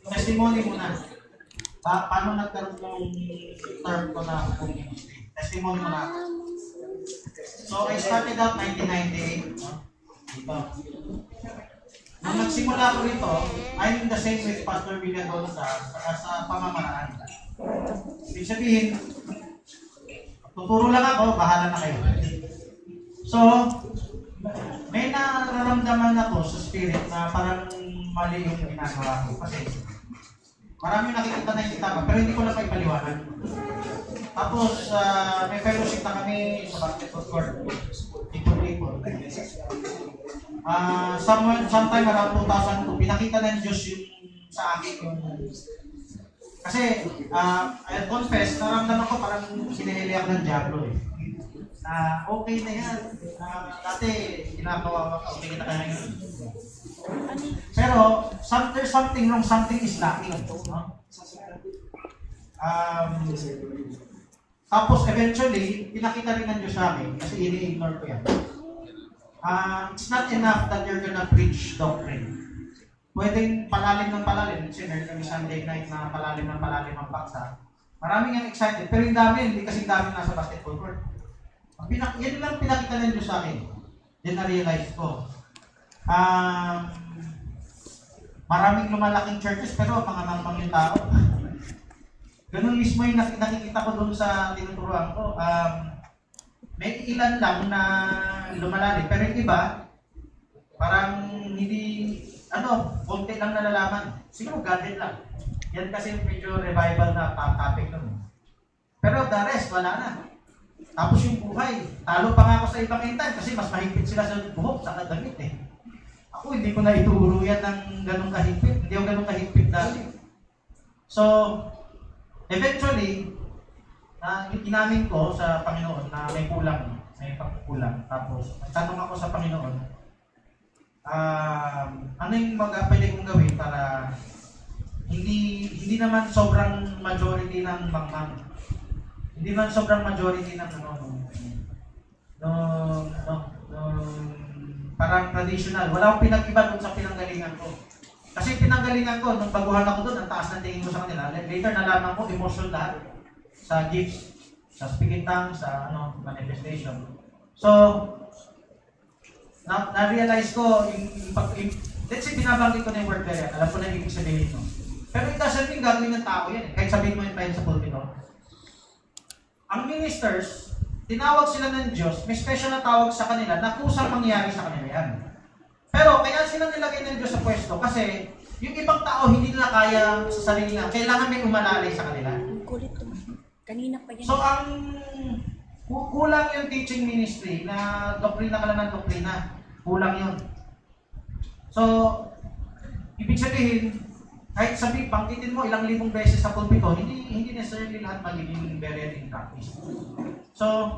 Testimony muna. Paano nagkaroon ng term ko na hukong ministry? Testimony muna. So, I started out 1998. No? Dito. Nung nagsimula ko rito, I'm the same with Pastor Villadola sa pamamaraan. Ibig sabihin, tuturo lang ako, bahala na kayo. So, may nararamdaman ako sa spirit na parang mali yung ginagawa ko. Kasi, marami nakikita na yung kitapa, pero hindi ko lang kayo paliwanag. Tapos, may fellowship na kami sa basketball court. Ipon-ipon. Sometime around 2002, pinakita ng Diyos yung sa akin yung... Kasi, I confess, naramdaman ko parang sinihili ako ng Diablo eh. Okay na yan. Dati, ginagawa ko, okay kita kaya yun. Pero, there's something wrong, something is lacking. No? Tapos, eventually, pinakita rin ng Diyos sa akin, kasi ini-ignore ko yan. It's not enough that you're gonna preach doctrine. Pwedeng palalim ng palalim. Sinare kami Sunday night na palalim ng palalim ang paksa. Maraming ang excited, pero yung dami, hindi kasi dami nasa basketball court. Yan lang pinakita ng Diyos sa akin. Then na-realize ko. Maraming lumalaking churches, pero mga mangmang yung tao. Ganun mismo yung nakikita ko doon sa tinuturuan ko. May ilan lang na lumalalim, pero yung iba, parang hindi, konti lang nalalaman. Siguro gadget lang. Yan kasi medyo revival na topic nun. Pero the rest, wala na. Tapos yung buhay, talo pa nga ako sa ibang intan kasi mas mahigpit sila sa buhok, sa damit eh. Ako hindi ko na ituro yan ng ganong kahigpit. Hindi ako ganong kahigpit dati. So, eventually, inamin ko sa Panginoon na may kulang, may pagkukulang. Tapos, nagtanong ako sa Panginoon, ano yung pwede kong gawin para hindi naman sobrang majority ng mangmang. Hindi man sobrang majority ng parang traditional. Wala akong pinag-iba doon sa pinanggalingan ko. Kasi pinanggalingan ko, nung baguhan ako doon, ang taas ng tingin ko sa kanila. Later, nalaman ko, emotion lahat. Sa gifts, sa spigitang, sa manifestation. So, na-realize ko, let's say, binabanggit ko na yung word prayer. Alam ko na yung ibig sabihin mo. Pero it doesn't mean gagawin ng tao yan. Kahit sabihin mo yung tayo sa pulpito. Ang ministers, tinawag sila ng Diyos, may special na tawag sa kanila na kusang mangyari sa kanila yan. Pero kaya sila nilagay ng Diyos sa pwesto kasi yung ibang tao hindi nila kaya sa sarili nila. Kailangan may umalalay sa kanila. Kulit kanina pa yan. So ang kulang yung teaching ministry na doktrina ka lang ng doktrina. Kulang yun. So, ibig sabihin, kahit bangkitin mo ilang libong beses sa pulpito, hindi necessarily lahat magiging buried in practice. So,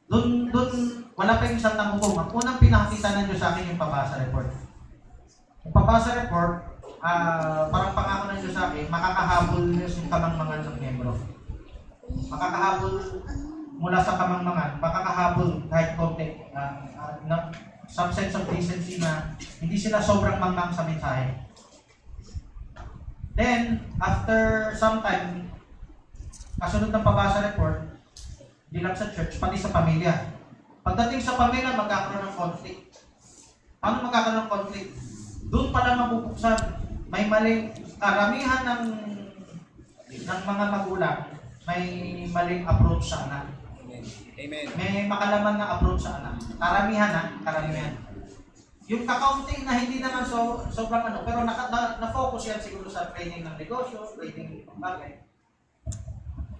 doon wala pa yung isang tanong. Ang unang pinakita ng Diyos sa akin yung pabasa report. Yung pabasa report, parang pangako ng Diyos sa akin, makakahabol yung kamangmangan ng membro. Makakahabol mula sa kamangmangan, makakahabol kahit konti. Some sense of decency na hindi sila sobrang mangmang sa mensahe. Then, after some time, kasunod ng pabasa report, hindi lang sa church, pati sa pamilya. Pagdating sa pamilya, magkakaroon ng conflict. Paano magkakaroon ng conflict? Doon pala mabubuksan. May maling, karamihan ng mga magulang, may maling approach sa anak. Amen. May makalaman na approach sa anak. Karamihan. Yung kakaunti na hindi naman sobrang pero na-focus yan siguro sa training ng negosyo, training ng bagay.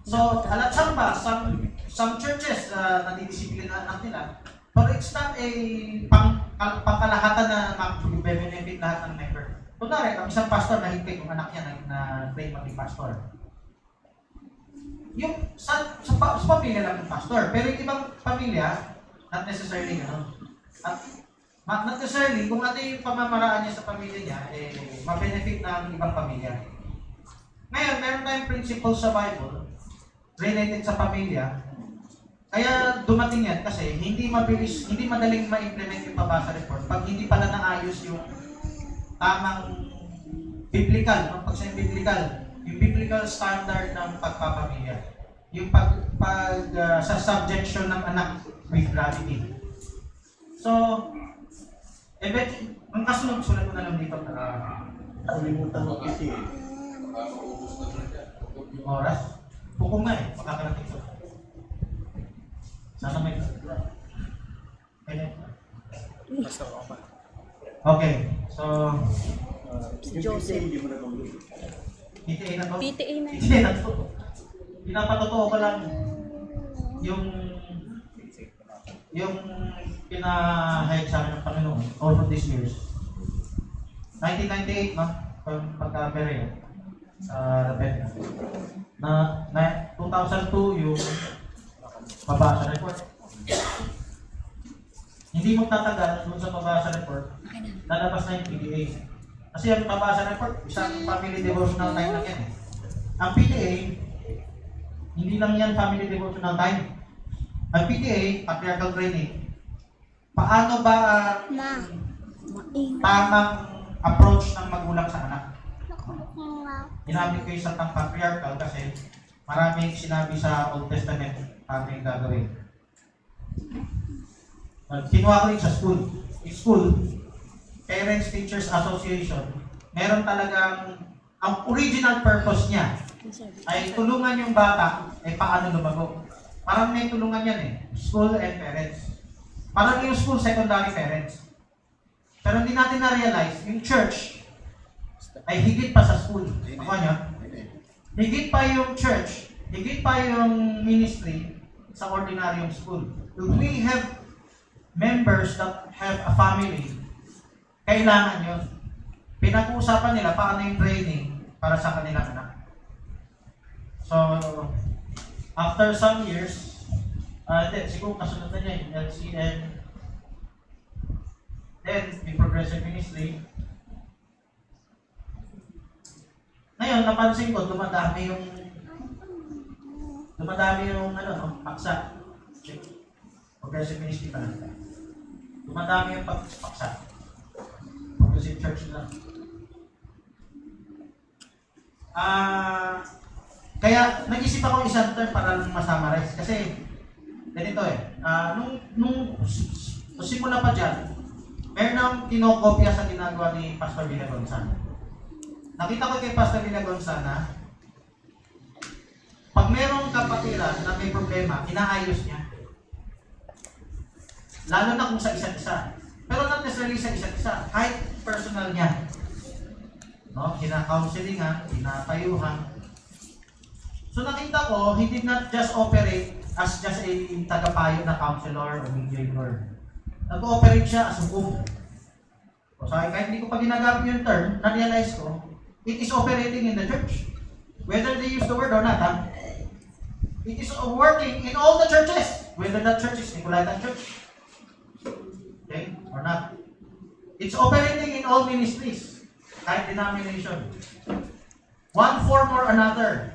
So, alatsang ba, some churches nadidisiplina anak nila, but it's not a pangkalahatan na mag-benefit lahat ng member. Kunwari, ang isang pastor na higpit yung anak niya na train maging pastor. Yung sa pamilya lang ng pastor, pero yung ibang pamilya, not necessarily not necessarily, kung ano yung pamamaraan niya sa pamilya niya, ma-benefit ng ibang pamilya. Ngayon, meron tayong principle sa Bible related sa pamilya Kaya dumating yan kasi hindi mabilis, hindi madaling ma-implement yung pabasa report pag hindi pala naayos yung tamang biblical, no? Pag sa yung biblical standard ng pagpapamilya. Yung sa subjection ng anak with gravity. So, ang kasunod, sulat ko na lang dito para Kalimutan mo kasi yung oras. Pukong nga makakarating ko. Sana may okay, so Si Joseph. hindi mo na kami. PTA na to? PTA na. PTA na to. Pinapatotoo ko lang yung pinahayag sa akin ng Panginoon all of these years. 1998, no? Pagka-Berea sa Ravenna. Na 2002 yung pabasa report. Hindi magtatagal dun sa pabasa report, lalabas na yung PDA. Kasi yung pabasa report, isang family devotional time lang yan eh. Ang PDA, hindi lang yan family devotional time. Ang PDA, patriarchal training, paano ba tamang approach ng magulang sa anak? Ginamit ko yung salitang patriarchal kasi maraming sinabi sa Old Testament paano yung gagawin. Kinuha ko rin sa school. In school, Parents Teachers Association, meron talagang, ang original purpose niya ay tulungan yung bata paano lumago. Parang may tulungan yan school and parents. Parang yung school, secondary parents. Pero hindi natin na-realize, yung church ay higit pa sa school. Ako niya? Higit pa yung church, higit pa yung ministry sa ordinaryong school. If we have members that have a family, kailangan yun. Pinag-uusapan nila paano yung training para sa kanilang anak. So, after some years, siguro kasunod na niya yung LCN, then may progressive ministry. Ngayon, napansin ko, dumadami yung paksa. Progressive ministry pa lang. Dumadami yung paksa. Progressive church na. Kaya, nag-isip ako isang term para lang masummarize. Kasi, ganito nung simula pa dyan, meron akong kinokopya sa ginagawa ni Pastor Villagonza. Nakita ko kay Pastor Villagonza na pag merong kapatiran na may problema, inaayos niya. Lalo na kung sa isa't isa. Pero not necessarily sa isa't isa, kahit personal niya. No? Kina-counselingan, kinatayuhan. So nakita ko, he did not just operate as just a tagapayo na counselor o mediator. Nag-ooperate siya as a book. So kahit hindi ko pa ginagamit yung term, na-realize ko, it is operating in the church. Whether they use the word or not, it is working in all the churches. Whether that church is Nicolaitan Church, okay, or not. It's operating in all ministries, kahit denomination. One form or another.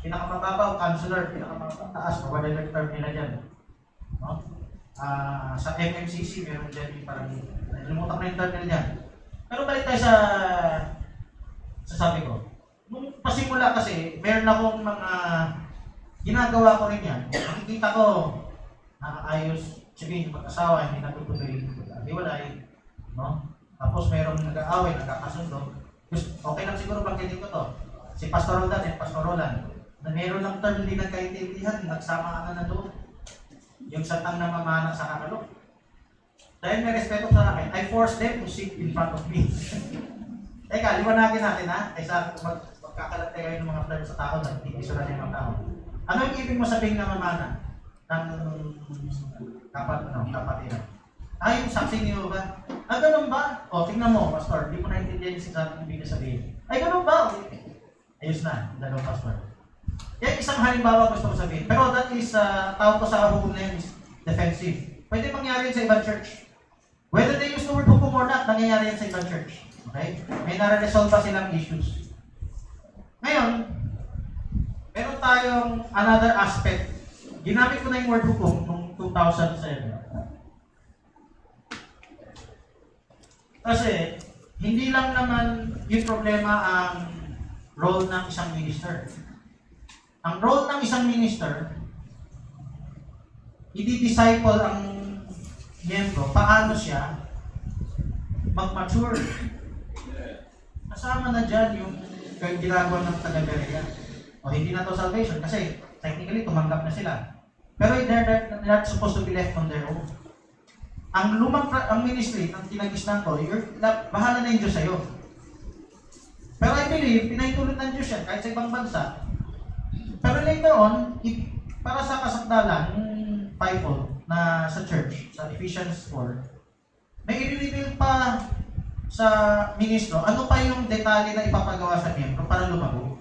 Pinakamababaw, counselor, pinakamataas, mabalik term nila dyan. No? Sa MMCC, meron dyan yung parang, nalimutan ko na yung term nila dyan. Pero balik tayo sa sabi ko. Nung pasimula kasi, meron akong mga ginagawa ko rin yan. Nakikita ko, nakakayos, sabihin, mag-asawa, hindi natutuloy, hiwalay, no? Tapos merong nag-aaway, nagkakasundo. Okay lang siguro banggitin ko to. Si Pastor Roldan at Pastor Roland, na meron lang term hindi nagkaintindihan, nagsama na doon. Yung satang namamana sa kakalo. Dahil may respeto sa akin, I forced them to sit in front of me. Teka, liwanagin natin kaysa magkakalat kayo ng mga term sa tao na hindi isura ng mga tao. Ano yung ibig mo sabihin na mamana ng kapatiran? Yung saksi niyo ba? Ganun ba? Tingnan mo, Pastor, di mo naintindihan yung sinasabi ng ibig sabihin. Ganun ba? Ayos na, dalawang Pastor. Yan isang halimbawa gusto ko sabihin. Pero that is, tawag ko sa hukom na yan is defensive. Pwede mangyari yan sa ibang church. Whether they use the word hukom or not, nangyayari yan sa ibang church. Okay? May nare-resolve pa silang issues. Ngayon, meron tayong another aspect ginamit ko na yung word hukom noong 2007. Kasi, hindi lang naman yung problema ang role ng isang minister. Ang role ng isang minister, i-disciple ang miyembro, paano siya mag-mature. Kasama na dyan yung ginagawa ng taga-Berea. O hindi na to salvation kasi technically tumanggap na sila. Pero they're not supposed to be left on their own. Ang ministry, ang tinagisnan ko, bahala na yung Diyos sa'yo. Pero I believe, pinahintulot ng Diyos yan kahit sa ibang bansa. Pero later on, para sa kasakdalan, yung Bible na sa church, sa Ephesians 4, may i-reveal pa sa ministro, ano pa yung detalye na ipapagawa sa miyembro para lumago.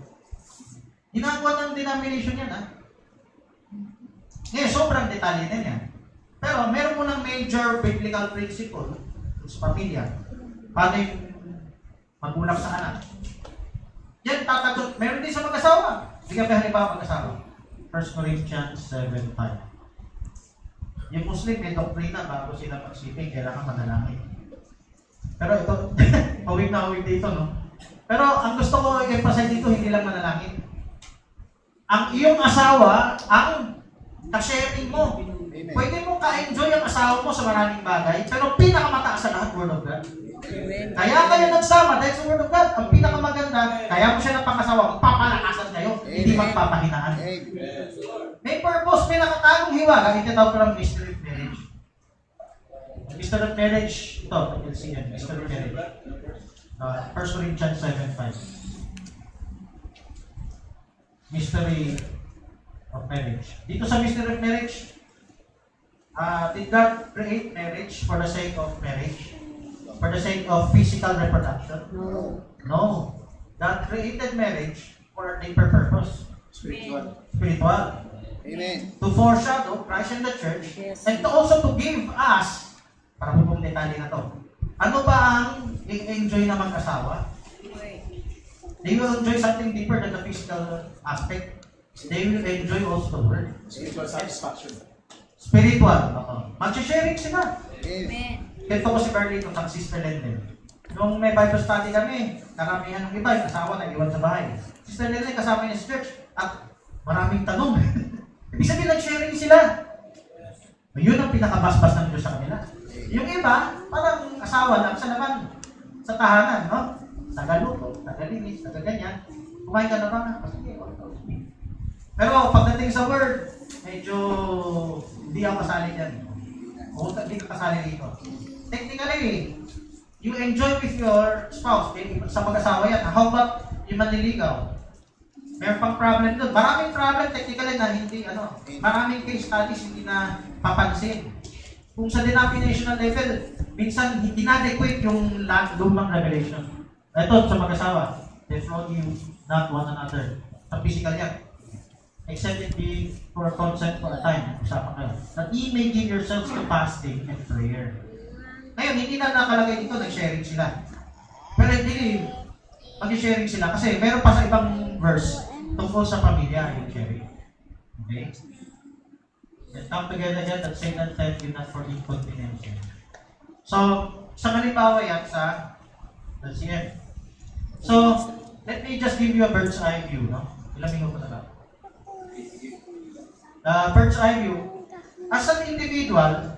Ginagawa ng denomination yan, ha? Ngayon, sobrang detalye na yan. Pero meron mo ng major biblical principle sa pamilya. Paano yung magulang sa anak. Yan, tatagot. Meron din sa mag-asawa. Hindi ka ba halimbawa mag-asawa? 1 Corinthians 7:5. Yung Muslim, may doktrina bago sila magsiping, kailangan manalangin. Pero ito, awig na awig dito, no? Pero ang gusto ko i-emphasize dito, hindi lang manalangin. Ang iyong asawa, ang ka-sharing mo. Pwede mo ka-enjoy ang asawa mo sa maraming bagay, pero pinakamataas sa lahat, Word of God. Amen. Kaya kayo nagsama dahil sa Word of God. Ang pinakamaganda, kaya mo siya ng pangasawa, papalakasan kayo, hindi magpapahinaan. May purpose, may nakatagong hiwaga, itatawag ko lang mystery of marriage. Mystery of marriage, ito, LCM, mystery of marriage. 1 Corinthians 7:5. Mystery of marriage. Dito sa mystery of marriage, did God create marriage for the sake of marriage? For the sake of physical reproduction? No. No. God created marriage for a deeper purpose. Spiritual. Spiritual. Amen. To foreshadow Christ and the church, Yes. and to also to give us, para po detalye na to, ano ba ang i-enjoy na mag-asawa? They will enjoy something deeper than the physical aspect. They will enjoy also the word. Spiritual satisfaction. Spiritual. Mag-sharing sila. Amen. Ganito ko si Carlito, sa Sister Lenden. Nung may Bible study kami, karamihan ng iba, yung asawa nag-iwan sa bahay. Sister Lenden, kasama niya sa church, at maraming tanong. Ibig sabihin, nag-sharing sila. Yun ang pinakabasbas ng Diyos sa kanila. Yung iba, parang asawa lang sa naman, sa tahanan, no? Tagaluto, tagalinis, tagaganyan. Kumain ka na ba? Sige, okay. Pero pagdating sa word, medyo hindi ako kasali dyan. O hindi ka kasali dito. Technically, you enjoy with your spouse. Sa mag-asawa yan. How about yung manliligaw? Meron pang problem doon. Maraming problem technically na hindi, maraming case studies hindi na papansin. Kung sa denominational level, minsan hindi na-adequate yung lumang revelation. Ito sa mag-asawa, defraud you not one another. Sa physical yan. Except it be for consent for a time. Usapan kayo. That ye may give yourselves to fasting and prayer. Ngayon, hindi na nakalagay dito, nag-sharing sila. Pero hindi, mag-sharing sila. Kasi meron pa sa ibang verse tungkol sa pamilya yung sharing. Okay? Let's come together again that Satan said you not for inconvenience. So, sa halimbawa yan sa LCM. So, let me just give you a bird's eye view, no? Ilang minuto na lang. Bird's eye view. As an individual,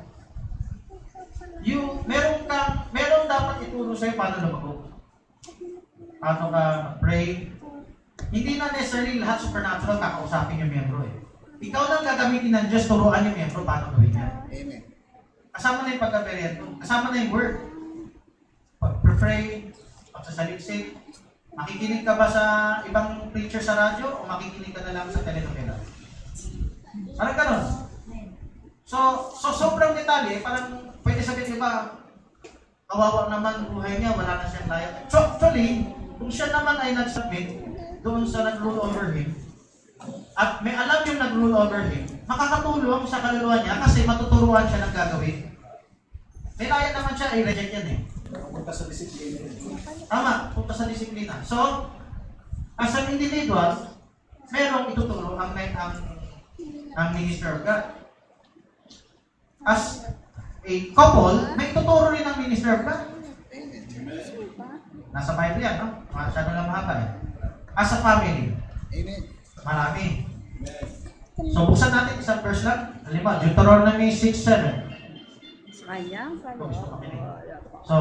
meron dapat ituro sa'yo paano lumago. Paano ka pray. Hindi na necessarily lahat supernatural kakausapin yung miyembro eh. Ikaw lang gagamitin ng Diyos, turuan yung miyembro paano gawin yan. Amen. Kasama na yung pagka-period, kasama na yung word. Pag-pray, pagsasaliksik, makikinig ka ba sa ibang preacher sa radyo o makikinig ka na lang sa telenovela? Parang ganun. So sobrang detalye, parang pwede sabihin ba, kawawa naman buhay niya, wala na siyang layak. So actually, kung siya naman ay nag-submit doon sa nag-rule over him, at may alam yung nag-rule over him, makakatulong sa kaluluwa niya kasi matuturuan siya ng gagawin. May layak naman siya, ay reject yan eh. Punta sa disiplina. Tama, punta sa disiplina. So, as an individual, merong ituturo ang ang minister of God. As a couple, may tuturo rin ang minister of God. Nasa Bible yan, no? Masyado lang mahaba eh. As a family, Amen. marami. So, buksan natin isang verse lang. Halimbawa, Deuteronomy 6:7. Sa kanya? So,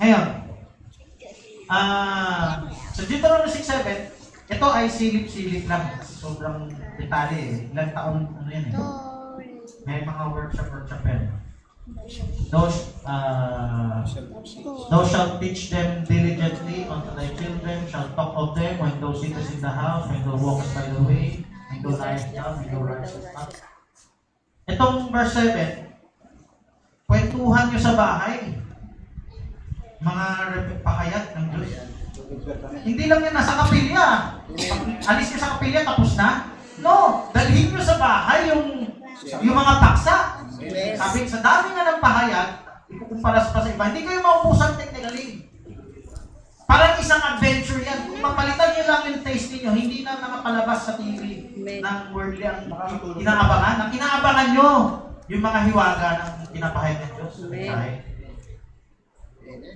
ngayon, sa Deuteronomy 6:7, ito ay silip-silip lang. Sobrang detalye eh. Ilang taon, ano yan eh. May mga workshop yan. Thou shalt teach them diligently unto thy children, shalt talk of them when thou sittest in the house, when thou walkest by the way, when thou liest down, when thou risest up. Itong verse 7, kwentuhan nyo sa bahay, mga pakayat ng Diyos. Hindi lang yan nasa kapilya. Alis nyo sa kapilya, tapos na? No! Dalhin nyo sa bahay yung mga paksa. Sabi, sa dami nga ng pahayag, ikukumpara pa sa iba, hindi kayo maupusan technically. Parang isang adventure yan. Kung mapalitan nyo lang yung taste niyo, hindi na nakapalabas sa TV ng worldly ang inaabangan. Ang inaabangan nyo, yung mga hiwaga ng pinapahayag ng Diyos.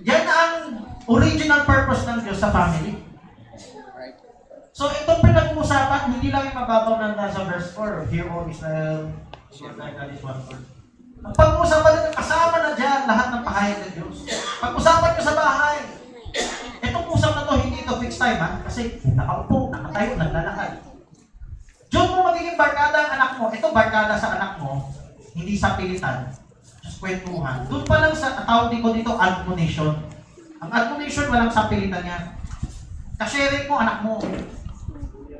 Yan ang original purpose ng Diyos sa family. So itong pinag-uusapan, hindi lang yung mababaw na nasa verse 4, Hear, O Israel, Lord thy God is one Lord. Ang pag-uusapan nyo, kasama na dyan lahat ng pahayag ng Diyos. Pag-usapan nyo sa bahay. Itong usap na to, hindi ito fixed time ha, kasi nakaupo, nakatayo, naglalakad. Diyon mo magiging barkada ang anak mo. Ito barkada sa anak mo, hindi sa pilitan, sa kwentuhan. Doon pa lang sa tawag ko dito, admonition. Ang admonition, walang sa pilitan niya. Kasharing mo anak mo.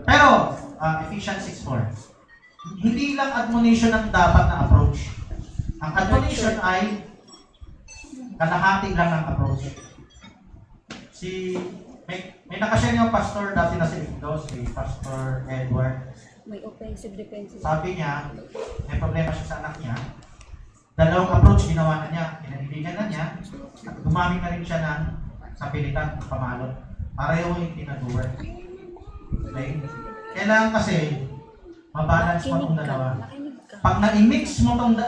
Pero, Ephesians 6:4. Hindi lang admonition ang dapat na approach. Ang admonition ay kalahati lang ang approach. May nakashare yung pastor dati na si Pastor Edward. May offensive, defensive. Sabi niya, may problema siya sa anak niya. Dalawang approach ginawa na niya. Pinanibigan na niya. At gumamit na rin siya ng sapilitan, pamalot. Pareho yung tinaduwer. Okay? Kailangan kasi mabalance mo itong dalawa. Pag na-mix mo itong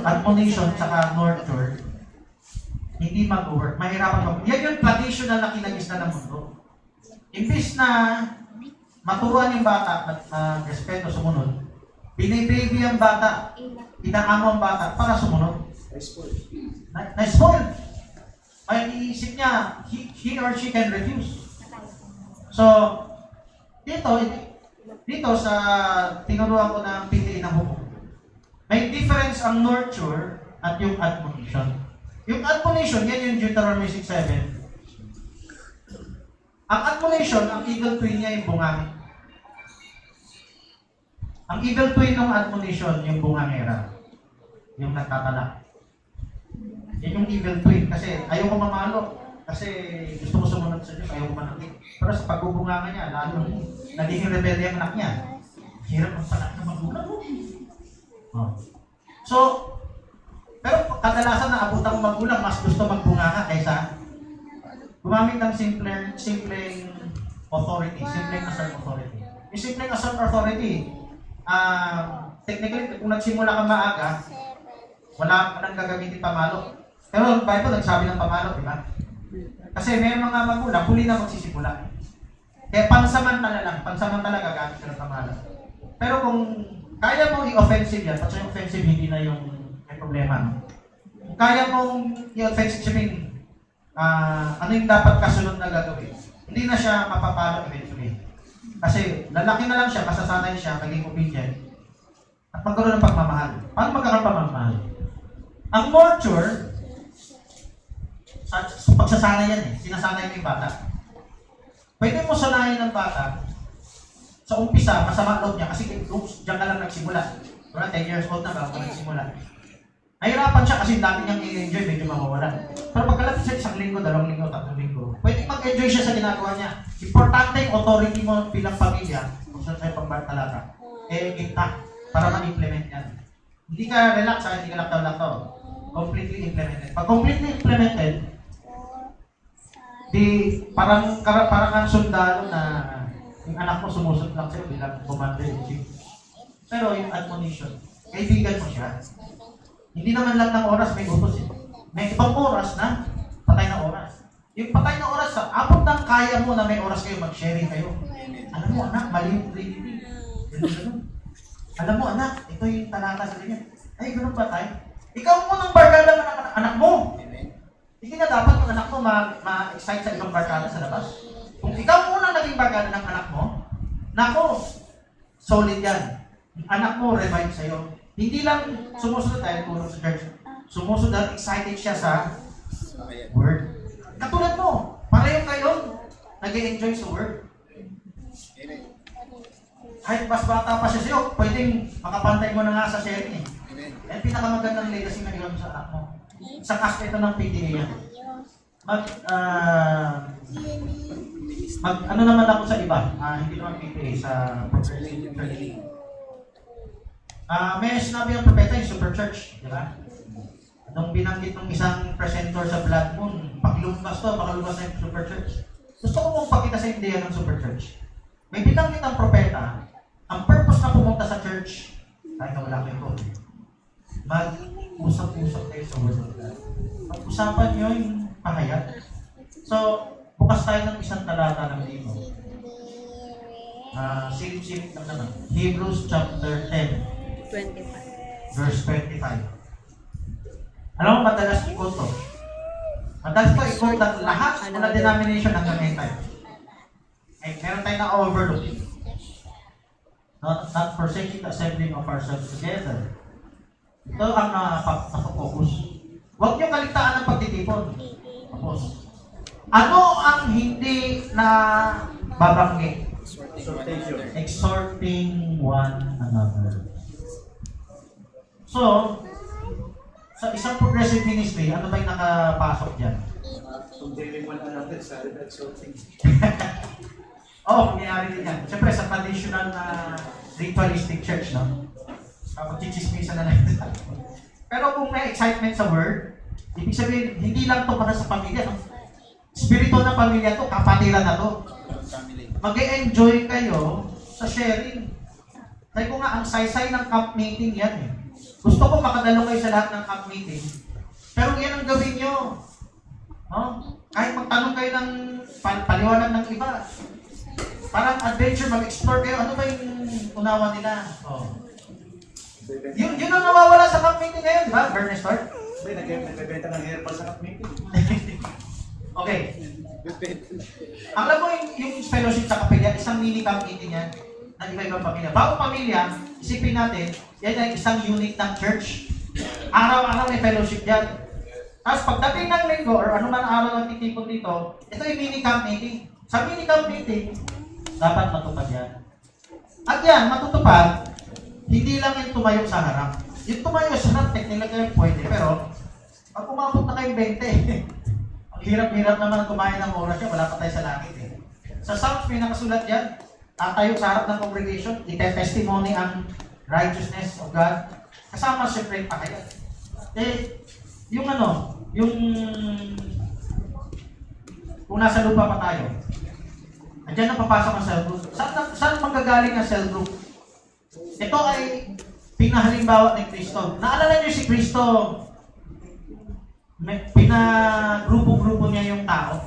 admonition saka nurture, hindi mag-work. Mahirapan mag yan yung traditional na kinagisna ng mundo. Imbis na maturuan yung bata na respeto, sumunod, binibaby ang bata, inaamo ang bata para sumunod. Na-spoil. May iisip niya, he or she can refuse. So, dito sa tinuruan ko ng PTA ng hukom, may difference ang nurture at yung admonition. Yung admonition, yan yung Deuteronomy 6:7. Ang admonition, ang evil twin niya yung bungangin. Ang evil twin ng admonition, yung bungangera. Yung nagtatala. Yan yung evil twin. Kasi ayaw ko mamalo. Kasi gusto ko sumunod sa Diyos, ayaw ko manakit. Pero sa pagbubunganga niya, lalo nagiging rebelde ang anak niya. Hirap ang panak na magulang. So, pero kadalasan na abutang magulang, mas gusto magbunganga kaysa gumamit ng simpleng authority, simpleng assert authority. Yung simpleng assert authority, technically, kung nagsimula ka maaga, wala ka nang gagamitin pamalo. Pero ang Bible nagsabi ng pamalo, di ba? Kasi may mga magulang, huli na magsisimula. Kaya pansamantala gagamit ka ng pamalo. Pero kung kaya mo i-offensive yan, kasi yung offensive hindi na yung may problema. No? Kung kaya mong i-offensive, sabihin, ano yung dapat kasunod na gagawin? Hindi na siya mapapalo eventually. Kasi lalaki na lang siya, masasanay siya, maging obedient, at magkaroon ng pagmamahal. Paano magkakaroon ng pagmamahal? Ang nurture, pagsasanay yan sinasanay mo yung bata. Pwede mo sanayin ng bata, sa umpisa, masama loob niya, kasi diyan ka lang nagsimula. 10 years old na bago ka nagsimula. Nahirapan siya kasi dati niyang i-enjoy, medyo mawawalan. Pero pagkalapit sa 1 linggo, 2 linggo, 3 linggo, pwede mag-enjoy siya sa ginagawa niya. Importante yung authority mo bilang pamilya, kung saan sa'yo pagbartalata, intact, para ma-implement yan. Hindi ka relax, hindi ka laktaw-laktaw. Completely implemented. Pag completely implemented, parang kang sundalo na yung anak mo sumusot lang sa'yo bilang commander in chief. Pero yung admonition, kaibigan mo siya. Hindi naman lang ng oras may utos eh. May ibang oras na patay na oras. Yung patay na oras, abot ng kaya mo na may oras kayo, mag-sharing kayo. Alam mo anak, mali yung Trinity. Ganun. Alam mo anak, ito yung talata sa ganyan. Ay, ganun ba tayo? Ikaw mo nang barkada ng anak mo. Hindi na dapat yung anak mo ma-excite sa ibang barkada sa labas. Kung ikaw muna naging barkada ng anak mo, nako, solid yan. Yung anak mo, revive sa'yo. Hindi lang sumusunod tayo tulong sa church. Sumusunod, excited siya sa word. Katulad mo, pareho kayo, nag-enjoy sa word. Kahit mas bata pa siya sa'yo, pwedeng makapantay mo na nga sa sharing eh. Yan pinakamagandang legacy na iwan sa anak mo. Isang aspeto ng PTA yan. Ano naman ako sa iba, hindi naman PTA, sa May sinabi ng propeta yung super church, di ba? Nung binanggit ng isang presenter sa Blood Moon, paglumabas to, makalumabas na yung super church. Gusto ko mong pakita sa idea ng super church. May binanggit ang propeta, ang purpose na pumunta sa church, kahit na wala kayo ko, mag-usap-usap kayo sa word of God. Pag-usapan nyo yung pahayag. So, bukas tayo ng isang talata ng dito. Silip-silip lang naman. Hebrews chapter 10, 25. verse 25. Alam mo, madalas i-quote to. Madalas ko i-quote ang lahat ng denomination ng ngayon tayo. Ay, meron tayo na overlooking. Not forsaking the assembling of ourselves together. Ito ang nakafocus. Huwag niyo kaligtaan ng pagtitipon. Tapos, ano ang hindi na babanggit? Exhorting one another. So, sa isang progressive ministry, ano ba yung nakapasok dyan? Condemning one another sa exhorting. Oo, nangyari din yan. Siyempre, sa traditional na ritualistic church, no? Magchichismisan na lang. Pero kung may excitement sa word, ibig sabihin, hindi lang to para sa pamilya, no? Spiritual na pamilya to, kapatiran na to. Mag-e-enjoy kayo sa sharing. Sabi ko nga, ang saysay ng camp meeting yan eh. Gusto ko makadalo kayo sa lahat ng camp meeting. Pero yan ang gawin nyo. No? Kahit magtanong kayo ng paliwanag ng iba. Parang adventure, mag-explore kayo. Ano ba yung unawa nila? Oh. Yun ang nawawala sa camp meeting ngayon, di ba? Bernie Start? Nagbebenta ng herbal sa camp meeting. Okay. Alam mo yung fellowship sa kapilya, isang mini camp meeting yan ng iba-ibang pamilya. Bago pamilya, isipin natin, yan ay isang unit ng church. Araw-araw may fellowship yan. Tapos pagdating ng linggo or ano man ang araw ng titipon dito, ito yung mini camp meeting. Sa mini camp meeting, dapat matupad yan. At yan, matutupad, hindi lang yung tumayo sa harap. Yung tumayo sa harap, technically kayo pwede, pero pag umabot na kayong 20, ang hirap-hirap naman kumain ng oras yan, wala pa tayo sa langit eh. Sa Psalms, may nakasulat yan, tatayo sa harap ng congregation, ite-testimony ang righteousness of God. Kasama siyempre pa kayo. Eh, yung kung nasa lupa pa tayo, andyan na papasok ang cell group. Saan manggagaling ang cell group? Ito ay pinahalimbawa ni Kristo. Naalala niyo si Kristo, pinagrupo-grupo niya yung tao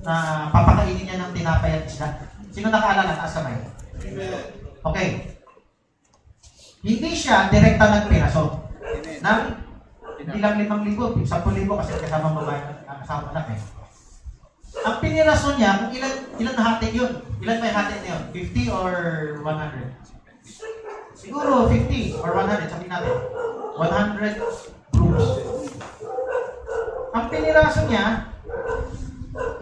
na papakainin niya ng tinapay at isda. Sino nakaalala? Taas kamay. Okay. Hindi siya direkta nagpiraso. Hindi lang 5,000, 10,000 kasi kasama babae at kasama anak eh. Ang piniraso niya, kung ilan hati yun? Ilan may hati na yun? 50 or 100? Siguro 50 or 100, sabihin natin. 100 groups. Ang piniraso niya,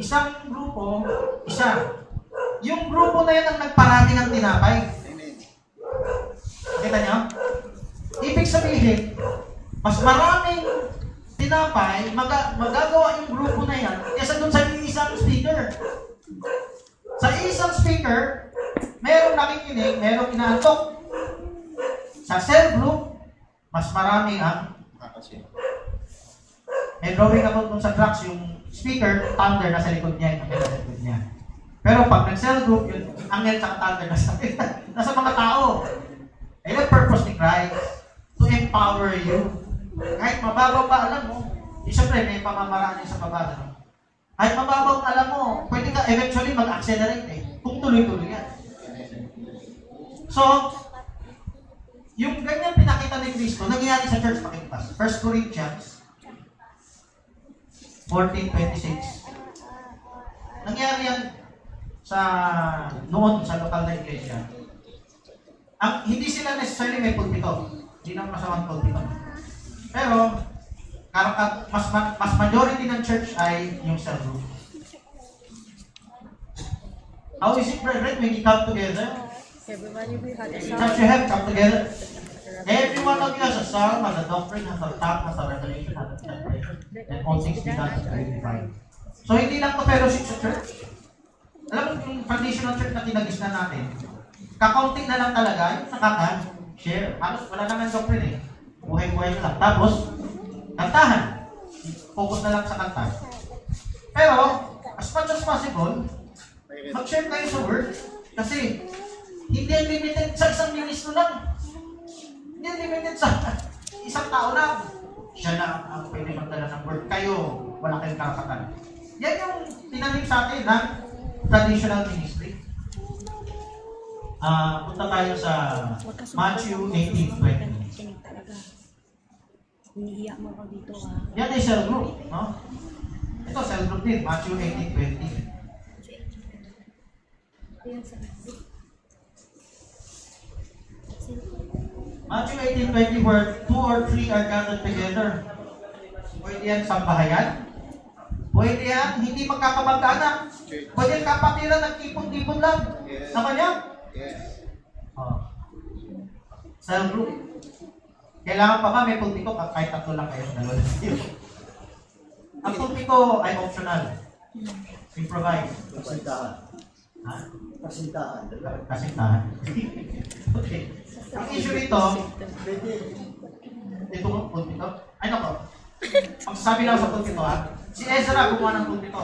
isang grupo, isa. Yung grupo na yan ang nagparami ng tinapay. Kita niyo? Ibig sabihin, mas maraming tinapay, magagawa yung grupo na yan kaysa dun sa isang speaker. Sa isang speaker, merong nakikinig, merong inaantok. Sa cell group, mas marami ang may drawing ako dun sa tracks, yung speaker, thunder nasa likod niya, yung nasa likod niya. Pero pag nag-cell group, yung angel sa thunder nasa mga tao. Ayun ang purpose ni Christ. To empower you. Kahit mababaw pa, alam mo, siyempre may pamamaraan niya sa baba. No? Kahit mababaw, alam mo, pwede ka eventually mag-accelerate kung tuloy-tuloy yan. So, yung ganyan pinakita ni Cristo, nangyayari sa church pakipas. 1 Corinthians 14:26. Nangyari yan noon sa lokal na iglesia. Hindi sila necessarily may pulpito. Hindi naman masamang pulpito. Pero, mas majority ng church ay yung cell group. How is it, brethren, when you come together? Everybody will have a That you have come together. Every one of you has a psalm, has a doctrine, has a talk, has a revelation, has a celebration, and all things be done as divine. So, hindi lang to fellowship sa church. Alam mo, yung traditional church na kinagisnan natin, kakaunti na lang talaga, yung nakaka-share. Halos wala naman doctrine eh. Buhay-buhay na lang. Tapos, kantahan. Focus na lang sa kanta. Pero, as much as possible, mag-share kayo sa word. Kasi, hindi limited sa isang ministro lang. Hindi limited sa isang tao lang. Siya lang ang pwede magdala ng word. Kayo, wala kayong karapatan. Yan yung tinanim sa atin ng traditional ministry. Punta tayo sa Matthew 18:20. Kinig talaga. Hinihiya mo ako dito Yan ay cell group, no? Ito cell group din, Matthew 18:20. Matthew 18:20, where 2 or 3 are gathered together. Pwede yan sambahayan. Pwede yan, hindi magkakamag-anak. Pwede yan kapatiran, nagtipon-tipon lang. Naman yan? Cell group. Kailangan pa ba may pulpito kahit tatlo lang kayo, dalawa lang kayo. Ang pulpito ay optional. Improvise. Kasintahan. Ha? Kasintahan. Kasintahan. Okay. Ang issue nito, ito mo, pulpito. Ay nako. Magsasabi lang sa pulpito si Ezra gumawa ng pulpito.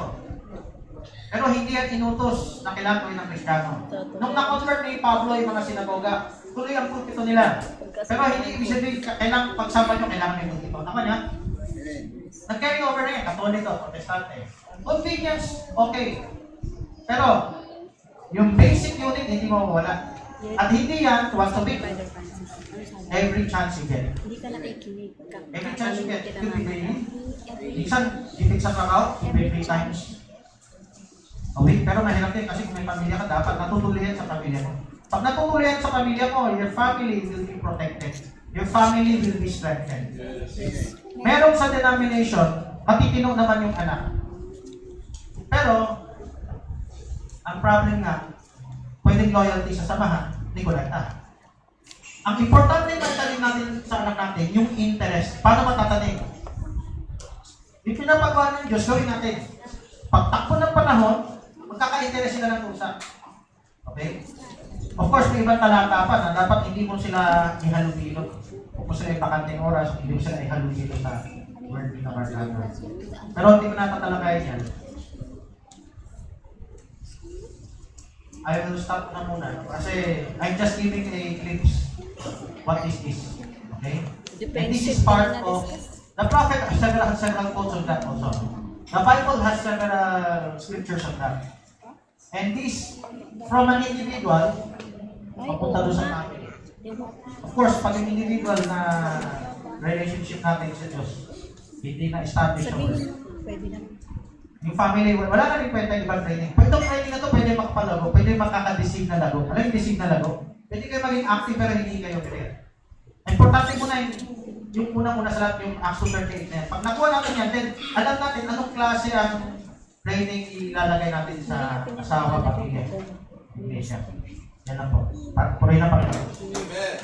Pero hindi yan inutos na kailangan gawin ng Kristiyano. Nung na-convert ni Pablo yung mga sinagoga, tuloy ang pulpito nila. Pero hindi ibig sabihin, kailangan pagsama nyo, kailangan may pulpito. Naman yan? Nag-carry over na yan, Katoliko, Protestante. Convenience, okay. Pero, yung basic unit, hindi mawawala. At hindi yan, once a week. Every chance you get. Hindi ka nakikinig. Every chance you get, it could be daily. Minsan, ibig sa trabaho, every 3 times a week. Pero mahirap din kasi kung may pamilya ka, dapat natutuloy yan sa pamilya mo. Pag natutuloy yan sa pamilya mo, your family will be protected. Your family will be strengthened. Meron sa denomination, matitino naman yung anak. Pero, ang problem nga, pwedeng loyalty sa samahan, hindi ko lang Ang importante na tanim natin sa anak natin, yung interest. Paano matatanim? Yung pinapagawa ng Diyos, gawin natin. Pagtakbo ng panahon, magkaka-interest sila ng pusa. Okay? Of course, may ibang talata pa na dapat hindi mo sila ihalugilo. Huwag mo sila ipakanting oras, hindi mo sila ihalugilo sa word na barkada. Pero hindi ko natatalagayin yan. I will stop na muna kasi I'm just giving a glimpse. What is this? Okay? And this is part of the prophet has several quotes on that also. The Bible has several scriptures on that. And this, from an individual, mapunta doon sa family. Of course, pag yung individual na relationship natin sa Diyos, hindi na-establish ang word. Pwede naman. Yung family, wala na rin kwenta yung ibang training. Itong training na to, pwede makapalago, pwede makakadeceive na lago. Alam yung deceive na lago? Pwede kayo maging active pero hindi kayo clear. Importante muna yung unang-una sa lahat yung Acts 2:38 na yan. Pag nakuha natin yan, then alam natin anong klase ang training ilalagay natin sa asawa, pamilya. Iglesia. Yan lang po. Purihin na Panginoon. Amen.